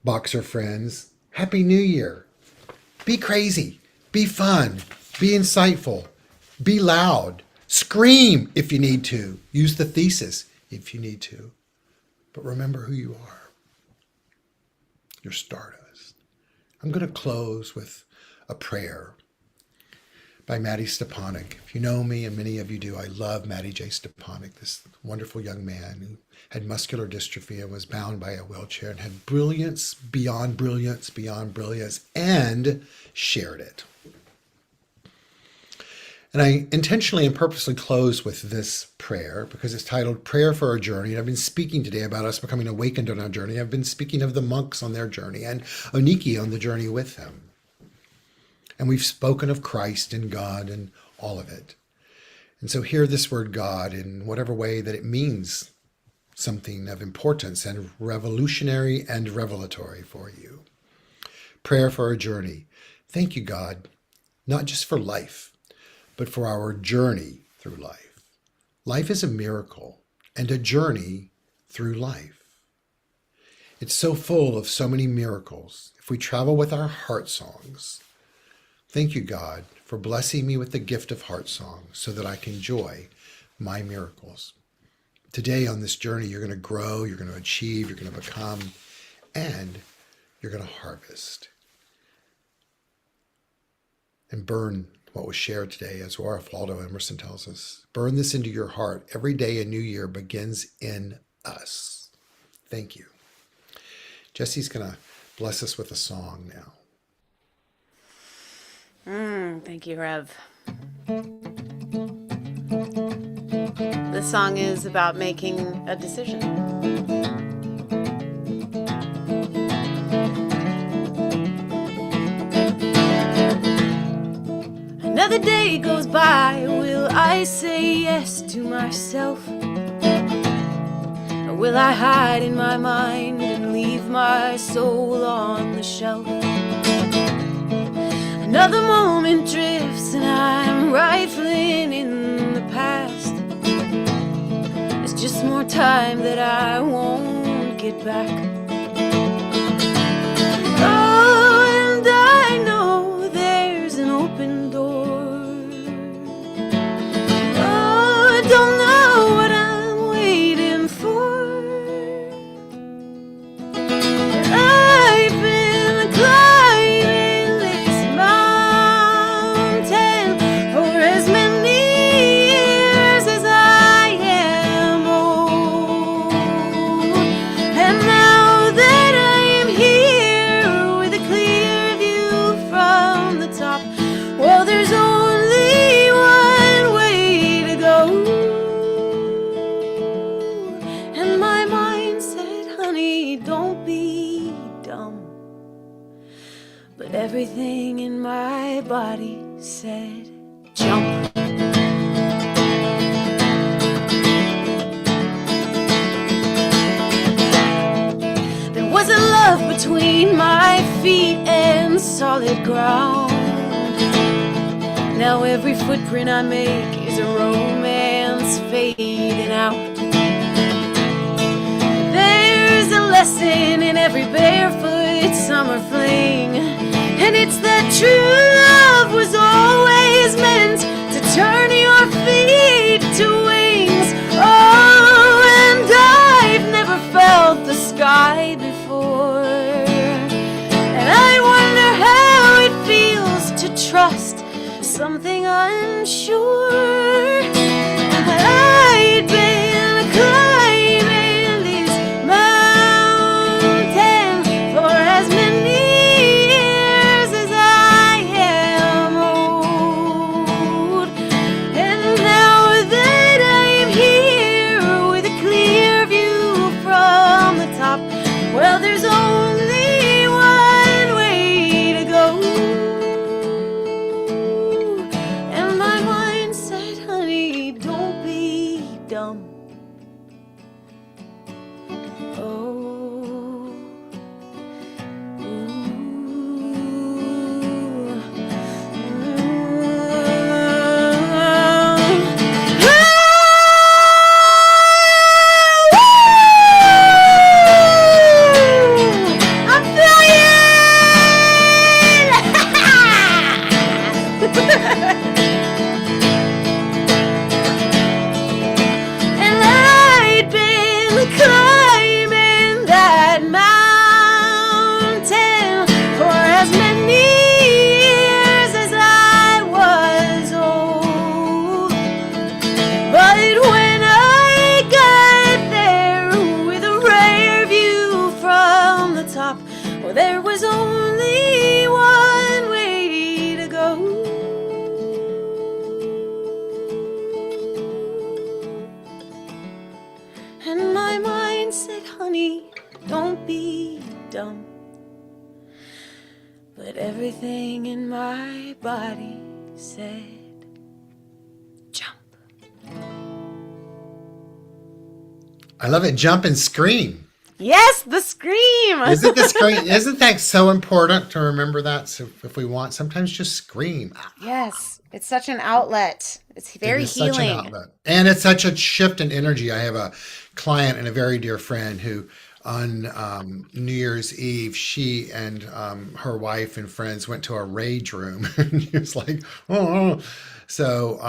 boxer friends, Happy New Year. Be crazy, be fun, be insightful, be loud, scream if you need to, use the thesis if you need to. But remember who you are. You're stardust. I'm going to close with a prayer by Matty Stepanek. If you know me, and many of you do, I love Matty J. Stepanek, this wonderful young man who had muscular dystrophy and was bound by a wheelchair and had brilliance beyond brilliance beyond brilliance, and shared it. And I intentionally and purposely close with this prayer because it's titled Prayer for Our Journey. And I've been speaking today about us becoming awakened on our journey. I've been speaking of the monks on their journey and Oniki on the journey with them. And we've spoken of Christ and God and all of it. And so hear this word God in whatever way that it means something of importance and revolutionary and revelatory for you. Prayer for our journey. Thank you, God, not just for life, but for our journey through life. Life is a miracle and a journey through life. It's so full of so many miracles if we travel with our heart songs. Thank you, God, for blessing me with the gift of heart song so that I can enjoy my miracles. Today on this journey, you're going to grow, you're going to achieve, you're going to become, and you're going to harvest. And burn what was shared today, as Ralph Waldo Emerson tells us. Burn this into your heart. Every day a new year begins in us. Thank you. Jesse's going to bless us with a song now. Thank you, Rev. The song is about making a decision. Another day goes by, will I say yes to myself? Or will I hide in my mind and leave my soul on the shelf? Another moment drifts and I'm rifling in the past. It's just more time that I won't get back. Oh, and I know there's an open door. Oh, I don't know what I'm waiting for. I've been climbing this mountain for as many years as I am old. And now that I am here with a clear view from the top, well, there's only one way to go. And my mind said, honey, don't be dumb. But everything in my body said, jump. There was a love between my feet and solid ground. Now every footprint I make is a romance fading out. There's a lesson in every barefoot summer fling, and it's that true love was always meant to turn your feet to wings. Oh, and I've never felt the sky before, and I wonder how it feels to trust something unsure. I'd been climbing this mountain for as many years as I am old. And now that I'm here with a clear view from the top, well, there's only one way to go. And my mind said, honey, don't be dumb. Oh, I'm flying! And I'd been climbing that mountain for as many years as I was old. But when I got there with a rare view from the top, well, there was only one way to go. And my mind said, honey, don't be dumb. But everything in my body said, jump. I love it. Jump and scream. Yes, the scream. Isn't this great? Isn't that so important to remember that? So if we want, sometimes just scream. Yes, it's such an outlet. It's very It is such an healing. outlet. And it's such a shift in energy. I have a client and a very dear friend who on New Year's Eve, she and her wife and friends went to a rage room. And he was like, oh. So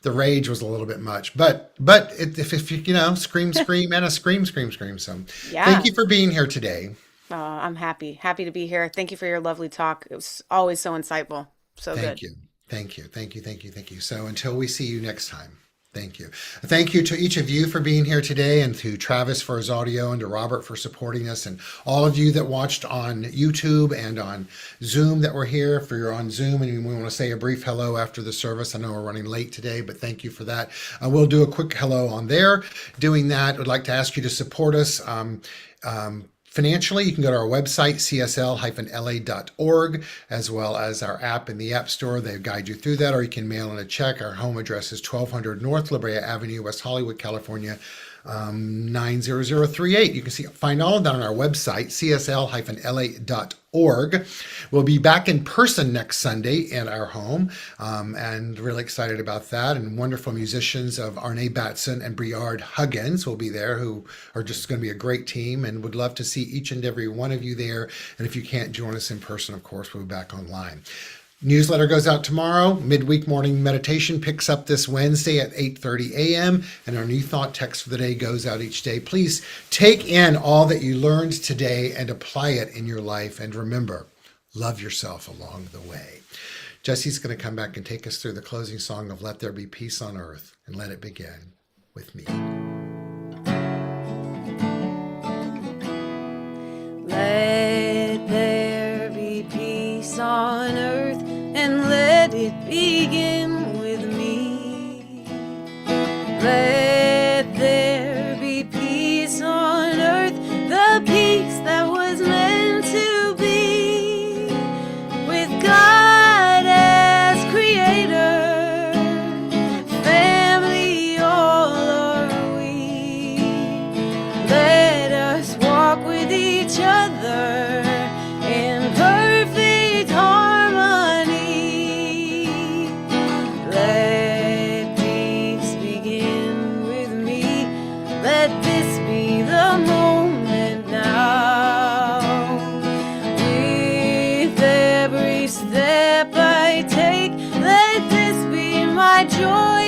the rage was a little bit much. But if you know, scream, scream, and a scream, scream, scream. So Yeah. thank you for being here today. I'm happy to be here. Thank you for your lovely talk. It was always so insightful. So good. Thank you. Thank you. Thank you. Thank you. Thank you. So until we see you next time. Thank you. Thank you to each of you for being here today, and to Travis for his audio, and to Robert for supporting us, and all of you that watched on YouTube and on Zoom that were here. If you're on Zoom and we want to say a brief hello after the service, I know we're running late today, but thank you for that. We'll do a quick hello on there. Doing that, I'd like to ask you to support us. Financially, you can go to our website, csl-la.org, as well as our app in the App Store. They guide you through that, or you can mail in a check. Our home address is 1200 North La Brea Avenue, West Hollywood, California, 90038. You can find all of that on our website, csl-la.org. We'll be back in person next Sunday in our home, and really excited about that. And wonderful musicians of Arne Batson and Briard Huggins will be there, who are just going to be a great team, and would love to see each and every one of you there. And if you can't join us in person, of course, we'll be back online. Newsletter goes out tomorrow. Midweek morning meditation picks up this Wednesday at 8:30 a.m. And our new thought text for the day goes out each day. Please take in all that you learned today and apply it in your life. And remember, love yourself along the way. Jesse's going to come back and take us through the closing song of Let There Be Peace on Earth, and let it begin with me. Let there be peace on earth, and let it begin with me. Let there be peace on earth, the peace that was meant to be, with God as creator, family all are we. Let us walk with each other in perfect harmony. Let peace begin with me. Let this be the moment now. With every step I take, let this be my joy